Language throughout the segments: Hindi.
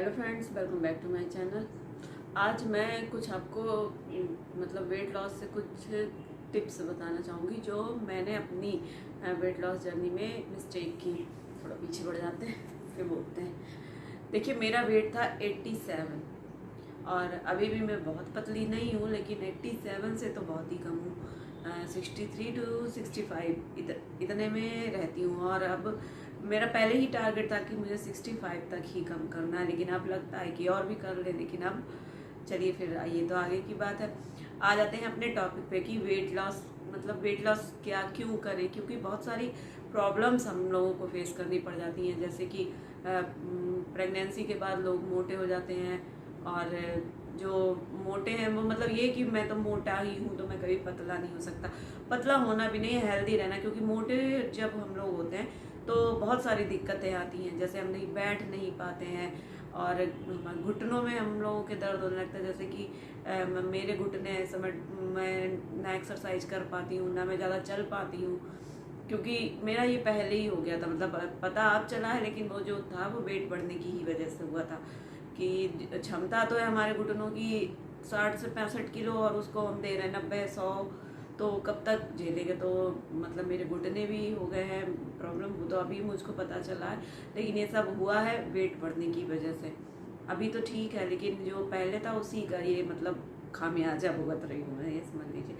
Hello friends, welcome back to my channel. आज मैं कुछ आपको मतलब वेट लॉस से कुछ टिप्स बताना चाहूँगी जो मैंने अपनी वेट लॉस जर्नी में मिस्टेक की। थोड़ा पीछे बढ़ जाते हैं फिर बोलते हैं। देखिए, मेरा वेट था 87 और अभी भी मैं बहुत पतली नहीं हूँ, लेकिन 87 से तो बहुत ही कम हूँ। 63 to 65 इतने में रहती हूँ। और अब मेरा पहले ही टारगेट था कि मुझे 65 तक ही कम करना है, लेकिन अब लगता है कि और भी कर ले। लेकिन अब चलिए, फिर ये तो आगे की बात है। आ जाते हैं अपने टॉपिक पे कि वेट लॉस मतलब वेट लॉस क्या क्यों करें, क्योंकि बहुत सारी प्रॉब्लम्स हम लोगों को फेस करनी पड़ जाती हैं। जैसे कि प्रेगनेंसी के बाद लोग मोटे हो जाते हैं, और जो मोटे हैं वो मतलब ये कि मैं तो मोटा ही हूँ तो मैं कभी पतला नहीं हो सकता। पतला होना भी नहीं है, हेल्दी रहना। क्योंकि मोटे जब हम लोग होते हैं तो बहुत सारी दिक्कतें आती हैं। जैसे हम नहीं बैठ नहीं पाते हैं, और घुटनों में हम लोगों के दर्द होने लगता है। जैसे कि मेरे घुटने ऐसे मैं ना एक्सरसाइज कर पाती हूँ, ना मैं ज़्यादा चल पाती हूँ, क्योंकि मेरा ये पहले ही हो गया था। मतलब पता अब चला है, लेकिन वो जो था वो वेट बढ़ने की ही वजह से हुआ था। कि क्षमता तो है हमारे घुटनों की 60 से 65 किलो, और उसको हम दे रहे हैं 90-100, तो कब तक झेलेंगे। तो मतलब मेरे घुटने भी हो गए हैं प्रॉब्लम, वो तो अभी मुझको पता चला है। लेकिन ये सब हुआ है वेट बढ़ने की वजह से। अभी तो ठीक है, लेकिन जो पहले था उसी का ये मतलब खामियाजा भुगत रही हूँ मैं, ये समझ लीजिए।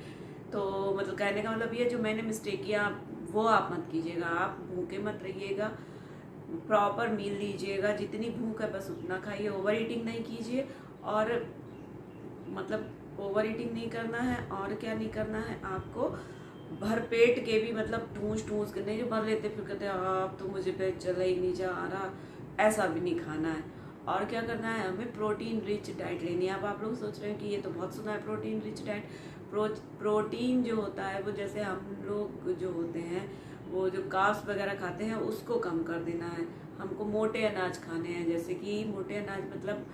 तो मतलब कहने का मतलब ये, जो मैंने मिस्टेक किया वो आप मत कीजिएगा। आप भूखे मत रहिएगा, प्रॉपर मील लीजिएगा। जितनी भूख है बस उतना खाइए, ओवर ईटिंग नहीं कीजिए। और मतलब ओवर ईटिंग नहीं करना है। और क्या नहीं करना है आपको, भर पेट के भी मतलब ठूस ठूस के नहीं, जो भर लेते फिर कहते हैं आप तो मुझे पेट चला ही नहीं जा रहा, ऐसा भी नहीं खाना है। और क्या करना है, हमें प्रोटीन रिच डाइट लेनी है। अब आप लोग सोच रहे हैं कि ये तो बहुत सुना है प्रोटीन रिच डाइट। प्रोटीन जो होता है वो, जैसे हम लोग जो होते हैं वो जो कार्ब्स वगैरह खाते हैं उसको कम कर देना है। हमको मोटे अनाज खाने हैं। जैसे कि मोटे अनाज मतलब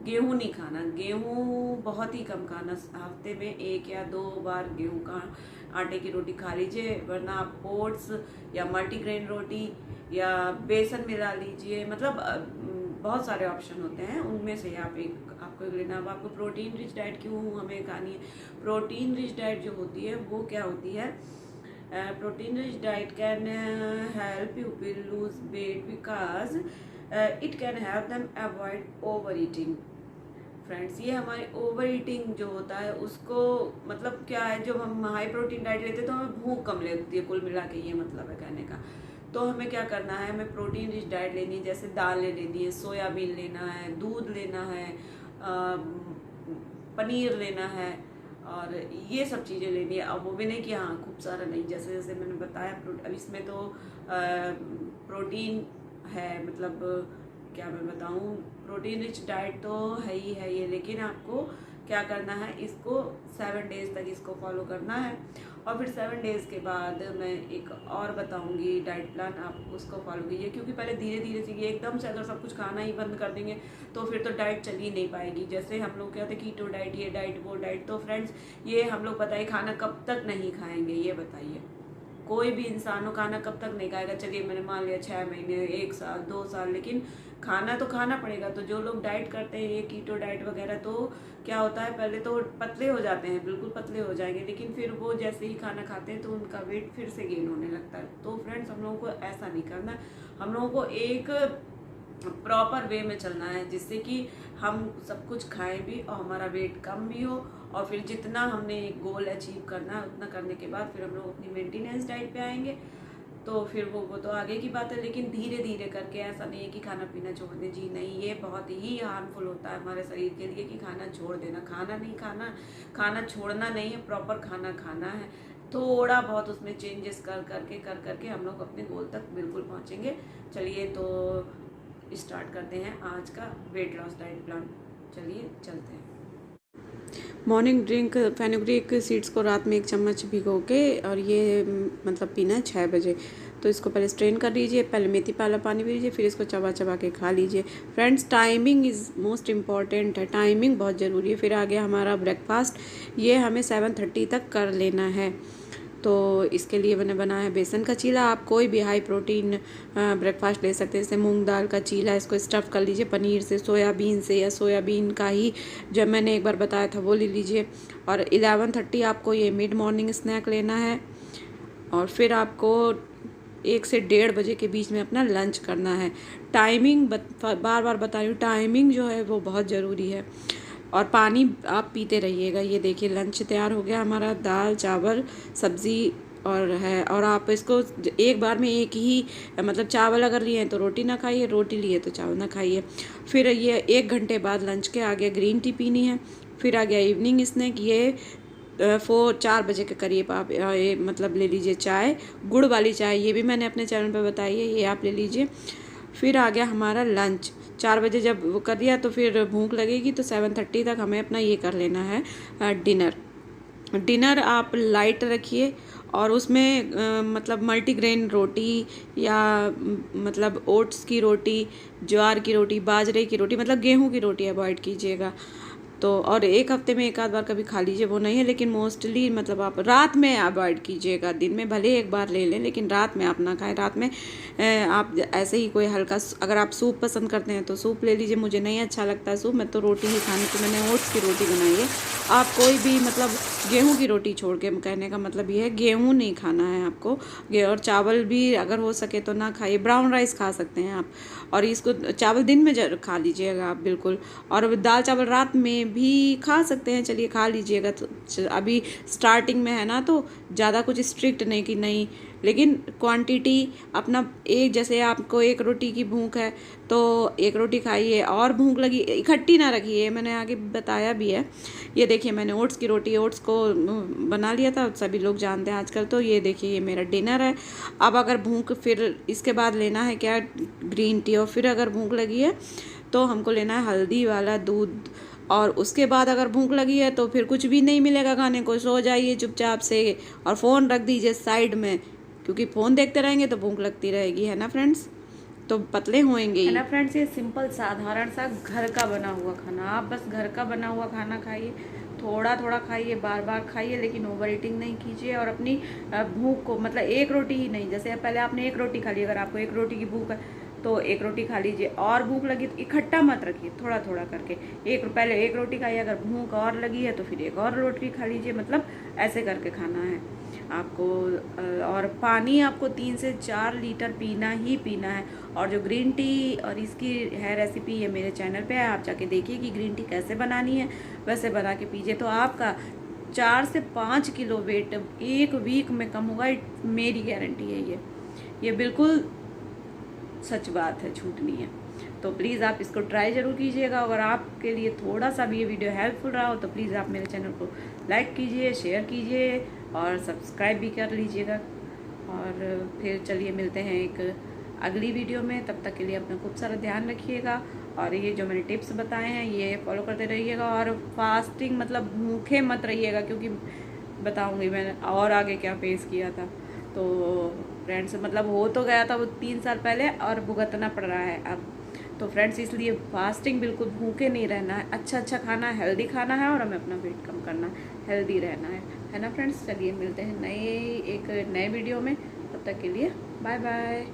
गेहूँ नहीं खाना, गेहूँ बहुत ही कम खाना। हफ्ते में 1 या 2 बार गेहूँ का आटे की रोटी खा लीजिए, वरना आप ओट्स या मल्टीग्रेन रोटी या बेसन मिला लीजिए। मतलब बहुत सारे ऑप्शन होते हैं, उनमें से आपको एक लेना। अब आपको प्रोटीन रिच डाइट क्यों हमें खानी है। प्रोटीन रिच डाइट जो होती है वो क्या होती है, protein rich diet can help people lose weight because it can help them avoid overeating। Friends, ये हमारी ओवर ईटिंग जो होता है उसको मतलब क्या है, जब हम हाई प्रोटीन डाइट लेते हैं तो हमें भूख कम लगती है। कुल मिला के ये मतलब है कहने का। तो हमें क्या करना है, हमें प्रोटीन रिच डाइट लेनी है। जैसे दालें लेनी है, सोयाबीन लेना है, दूध लेना है, पनीर लेना है, और ये सब चीज़ें लेनी है। अब वो भी नहीं कि हाँ खूब सारा नहीं, जैसे जैसे मैंने बताया। अब इसमें तो प्रोटीन है, मतलब क्या मैं बताऊँ, प्रोटीन रिच डाइट तो है ही है ये। लेकिन आपको क्या करना है, इसको 7 डेज तक इसको फॉलो करना है। और फिर 7 डेज़ के बाद मैं एक और बताऊंगी डाइट प्लान, आप उसको फॉलो कीजिए। क्योंकि पहले धीरे धीरे सीखिए। एकदम से अगर सब कुछ खाना ही बंद कर देंगे तो फिर तो डाइट चल ही नहीं पाएगी। जैसे हम लोग कहते हैं कीटो डाइट, ये डाइट वो डाइट। तो फ्रेंड्स, ये हम लोग बताइए खाना कब तक नहीं खाएंगे, ये बताइए। कोई भी इंसान हो खाना कब तक नहीं खाएगा। चलिए मैंने मान लिया 6 महीने, 1 साल, 2 साल, लेकिन खाना तो खाना पड़ेगा। तो जो लोग डाइट करते हैं ये कीटो डाइट वगैरह, तो क्या होता है, पहले तो पतले हो जाते हैं, बिल्कुल पतले हो जाएंगे, लेकिन फिर वो जैसे ही खाना खाते हैं तो उनका वेट फिर से गेन होने लगता है। तो फ्रेंड्स, हम लोगों को ऐसा नहीं करना। हम लोगों को एक प्रॉपर वे में चलना है, जिससे कि हम सब कुछ खाएं भी और हमारा वेट कम भी हो। और फिर जितना हमने गोल अचीव करना है उतना करने के बाद फिर हम लोग अपनी मेंटेनेंस डाइट पे आएंगे। तो फिर वो तो आगे की बात है। लेकिन धीरे धीरे करके, ऐसा नहीं है कि खाना पीना छोड़ दें। जी नहीं, ये बहुत ही हार्मफुल होता है हमारे शरीर के लिए कि खाना छोड़ देना। खाना नहीं खाना, खाना छोड़ना नहीं है, प्रॉपर खाना खाना है। थोड़ा बहुत उसमें चेंजेस कर करके हम लोग अपने गोल तक बिल्कुल पहुँचेंगे। चलिए तो स्टार्ट करते हैं आज का वेट लॉस डाइट प्लान। चलिए चलते हैं। मॉर्निंग ड्रिंक फेनुग्रीक सीड्स को रात में 1 चम्मच भिगो के, और ये मतलब पीना है 6 बजे। तो इसको पहले स्ट्रेन कर लीजिए, पहले मेथी वाला पानी पी लीजिए, फिर इसको चबा चबा के खा लीजिए। Friends, timing is most important है, टाइमिंग बहुत ज़रूरी है। फिर आ गया हमारा ब्रेकफास्ट, ये हमें 7:30 तक कर लेना है। तो इसके लिए मैंने बनाया है बेसन का चीला। आप कोई भी हाई प्रोटीन ब्रेकफास्ट ले सकते हैं, जैसे मूंग दाल का चीला, इसको स्टफ़ कर लीजिए पनीर से, सोयाबीन से, या सोयाबीन का ही जो मैंने एक बार बताया था वो ले लीजिए। और 11:30 आपको ये मिड मॉर्निंग स्नैक लेना है, और फिर आपको 1 से 1:30 बजे के बीच में अपना लंच करना है। टाइमिंग बार बार बता रही हूँ, टाइमिंग जो है वो बहुत ज़रूरी है, और पानी आप पीते रहिएगा। ये देखिए लंच तैयार हो गया हमारा, दाल चावल सब्ज़ी और है। और आप इसको एक बार में एक ही, मतलब चावल अगर लिए हैं तो रोटी ना खाइए, रोटी लिए तो चावल ना खाइए। फिर ये 1 घंटे बाद लंच के आगे ग्रीन टी पीनी है। फिर आ गया इवनिंग स्नैक, ये 4 बजे के करीब आप ये मतलब ले लीजिए चाय, गुड़ वाली चाय, ये भी मैंने अपने चैनल पर बताई है, ये आप ले लीजिए। फिर आ गया हमारा लंच, 4 बजे जब वो कर दिया तो फिर भूख लगेगी तो 7:30 तक हमें अपना ये कर लेना है डिनर आप लाइट रखिए, और उसमें मतलब मल्टीग्रेन रोटी, या मतलब ओट्स की रोटी, ज्वार की रोटी, बाजरे की रोटी, मतलब गेहूं की रोटी अवॉइड कीजिएगा। तो और 1 हफ्ते में 1 आध बार कभी खा लीजिए, वो नहीं है, लेकिन मोस्टली मतलब आप रात में अवॉइड कीजिएगा। दिन में भले 1 बार ले लें, लेकिन रात में आप ना खाएं। रात में आप ऐसे ही कोई हल्का, अगर आप सूप पसंद करते हैं तो सूप ले लीजिए। मुझे नहीं अच्छा लगता सूप, मैं तो रोटी ही खानी, तो मैंने ओट्स की रोटी बनाई है। आप कोई भी मतलब गेहूं की रोटी छोड़ के, कहने का मतलब ये है गेहूं नहीं खाना है आपको। और चावल भी अगर हो सके तो ना खाइए, ब्राउन राइस खा सकते हैं आप, और इसको चावल दिन में खा लीजिएगा आप बिल्कुल। और दाल चावल रात में भी खा सकते हैं, चलिए खा लीजिएगा। तो अभी स्टार्टिंग में है ना, तो ज़्यादा कुछ स्ट्रिक्ट नहीं कि नहीं, लेकिन क्वांटिटी अपना एक, जैसे आपको 1 रोटी की भूख है तो 1 रोटी खाइए, और भूख लगी इकट्ठी ना रखिए, मैंने आगे बताया भी है। ये देखिए मैंने ओट्स की रोटी, ओट्स को बना लिया था, सभी लोग जानते हैं आजकल। तो ये देखिए ये मेरा डिनर है। अब अगर भूख, फिर इसके बाद लेना है क्या, ग्रीन टी, और फिर अगर भूख लगी है तो हमको लेना है हल्दी वाला दूध, और उसके बाद अगर भूख लगी है तो फिर कुछ भी नहीं मिलेगा खाने को, सो जाइए चुपचाप से, और फ़ोन रख दीजिए साइड में, क्योंकि फ़ोन देखते रहेंगे तो भूख लगती रहेगी, है ना फ्रेंड्स, तो पतले होएंगे, है ना फ्रेंड्स। ये सिंपल साधारण सा घर का बना हुआ खाना, आप बस घर का बना हुआ खाना खाइए, थोड़ा थोड़ा खाइए, बार बार खाइए, लेकिन ओवर ईटिंग नहीं कीजिए। और अपनी भूख को, मतलब 1 रोटी ही नहीं, जैसे पहले आपने 1 रोटी खा ली, अगर आपको 1 रोटी की भूख है तो 1 रोटी खा लीजिए, और भूख लगी तो इकट्ठा मत रखिए, थोड़ा थोड़ा करके। पहले 1 रोटी खाइए, अगर भूख और लगी है तो फिर 1 और रोटी खा लीजिए, मतलब ऐसे करके खाना है आपको। और पानी आपको 3 से 4 लीटर पीना ही पीना है। और जो ग्रीन टी और इसकी है रेसिपी, ये मेरे चैनल पे है, आप जाके देखिए कि ग्रीन टी कैसे बनानी है, वैसे बना के पीजिए, तो आपका 4 से 5 किलो वेट 1 वीक में कम होगा, मेरी गारंटी है ये बिल्कुल सच बात है, झूठ नहीं है। तो प्लीज़ आप इसको ट्राई ज़रूर कीजिएगा। अगर आपके लिए थोड़ा सा भी ये वीडियो हेल्पफुल रहा हो तो प्लीज़ आप मेरे चैनल को लाइक कीजिए, शेयर कीजिए, और सब्सक्राइब भी कर लीजिएगा। और फिर चलिए मिलते हैं एक अगली वीडियो में, तब तक के लिए अपना खूब सारा ध्यान रखिएगा, और ये जो मैंने टिप्स बताए हैं ये फॉलो करते रहिएगा। और फास्टिंग मतलब भूखे मत रहिएगा, क्योंकि बताऊँगी मैंने और आगे क्या फेस किया था। तो फ्रेंड्स मतलब हो तो गया था वो 3 साल पहले, और भुगतना पड़ रहा है अब। तो फ्रेंड्स इसलिए फास्टिंग बिल्कुल भूखे नहीं रहना है, अच्छा खाना है, हेल्दी खाना है, और हमें अपना वेट कम करना है, हेल्दी रहना है ना फ्रेंड्स। चलिए मिलते हैं एक नए वीडियो में, तब तक के लिए बाय बाय।